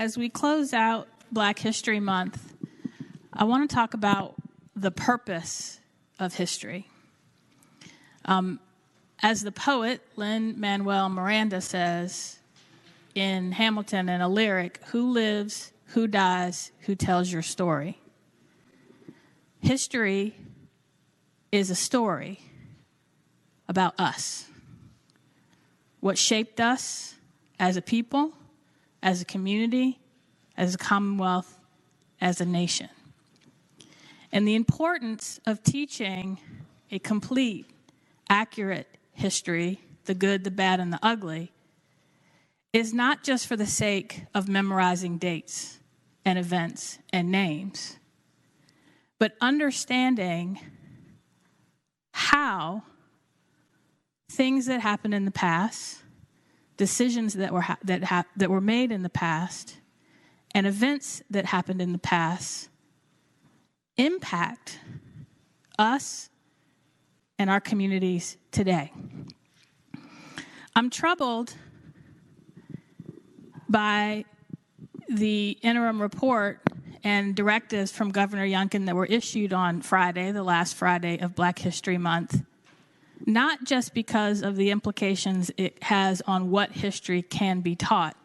As we close out Black History Month, I want to talk about the purpose of history. As the poet Lin-Manuel Miranda says in Hamilton in a lyric, "Who lives, who dies, who tells your story?" History is a story about us, what shaped us as a people, as a community, as a commonwealth, as a nation. And the importance of teaching a complete, accurate history, the good, the bad, and the ugly, is not just for the sake of memorizing dates and events and names, but understanding how things that happened in the past, decisions that were made in the past, and events that happened in the past impact us and our communities today. I'm troubled by the interim report and directives from Governor Youngkin that were issued on Friday, the last Friday of Black History Month, not just because of the implications it has on what history can be taught.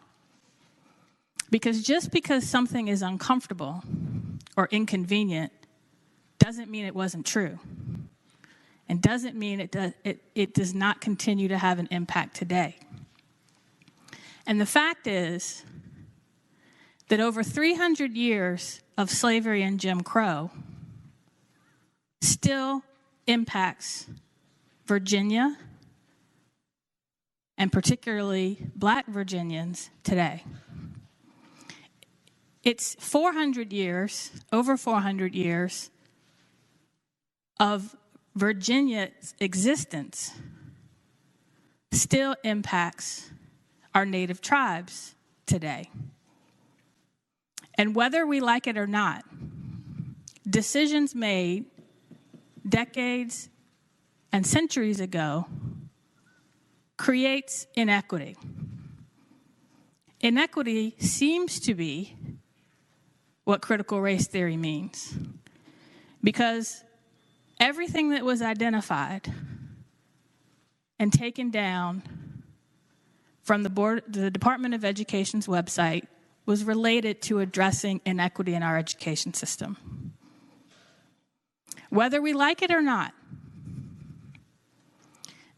Because just because something is uncomfortable or inconvenient doesn't mean it wasn't true, and doesn't mean it does not continue to have an impact today. And the fact is that over 300 years of slavery and Jim Crow still impacts Virginia, and particularly Black Virginians today. It's 400 years, over 400 years, of Virginia's existence still impacts our native tribes today. And whether we like it or not, decisions made decades and centuries ago creates inequity. Inequity seems to be what critical race theory means, because everything that was identified and taken down from the Department of Education's website was related to addressing inequity in our education system. Whether we like it or not,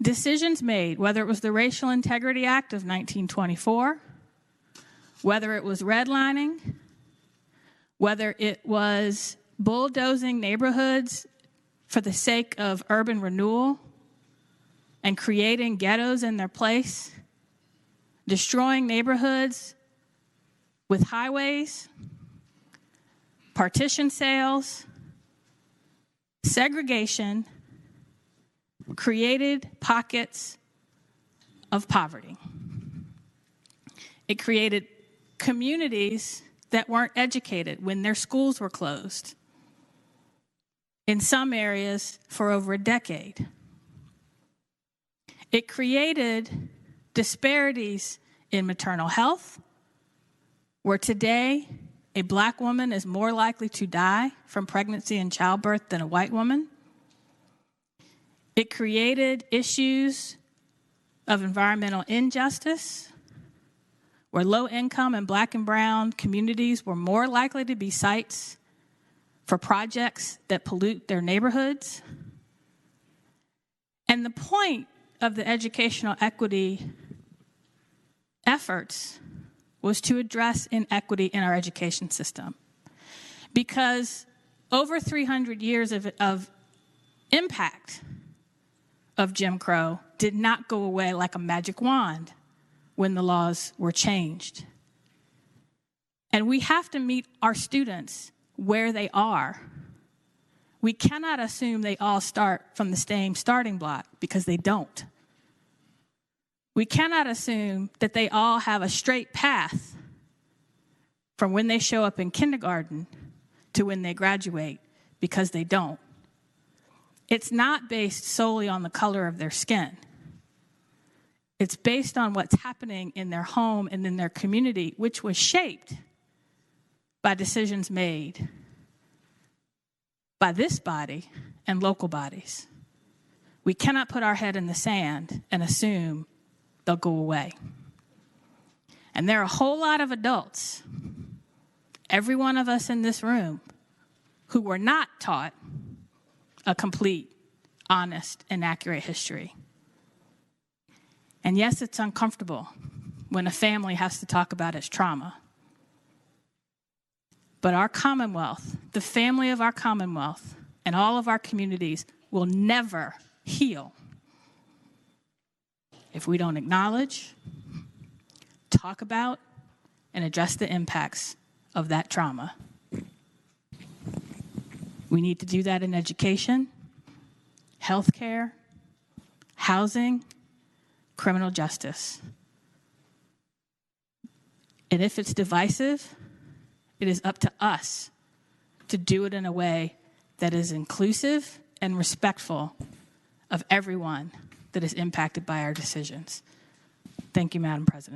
decisions made, whether it was the Racial Integrity Act of 1924, whether it was redlining, whether it was bulldozing neighborhoods for the sake of urban renewal and creating ghettos in their place, destroying neighborhoods with highways, partition sales, segregation, created pockets of poverty. It created communities that weren't educated when their schools were closed, in some areas for over a decade. It created disparities in maternal health, where today a Black woman is more likely to die from pregnancy and childbirth than a white woman. It created issues of environmental injustice, where low-income and Black and brown communities were more likely to be sites for projects that pollute their neighborhoods. And the point of the educational equity efforts was to address inequity in our education system. Because over 300 years of impact of Jim Crow did not go away like a magic wand when the laws were changed. And we have to meet our students where they are. We cannot assume they all start from the same starting block, because they don't. We cannot assume that they all have a straight path from when they show up in kindergarten to when they graduate, because they don't. It's not based solely on the color of their skin. It's based on what's happening in their home and in their community, which was shaped by decisions made by this body and local bodies. We cannot put our head in the sand and assume they'll go away. And there are a whole lot of adults, every one of us in this room, who were not taught a complete, honest, and accurate history. And yes, it's uncomfortable when a family has to talk about its trauma. But our Commonwealth, the family of our Commonwealth, and all of our communities will never heal if we don't acknowledge, talk about, and address the impacts of that trauma. We need to do that in education, healthcare, housing, criminal justice. And if it's divisive, it is up to us to do it in a way that is inclusive and respectful of everyone that is impacted by our decisions. Thank you, Madam President.